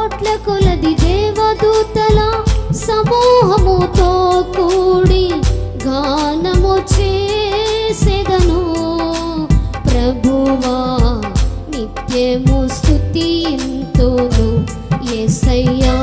కోట్ల కొలది దేవదూతల సమూహముతో కూడి గానము చేసెదను. ప్రభువా నిత్యము స్తుతింతును యేసయ్యా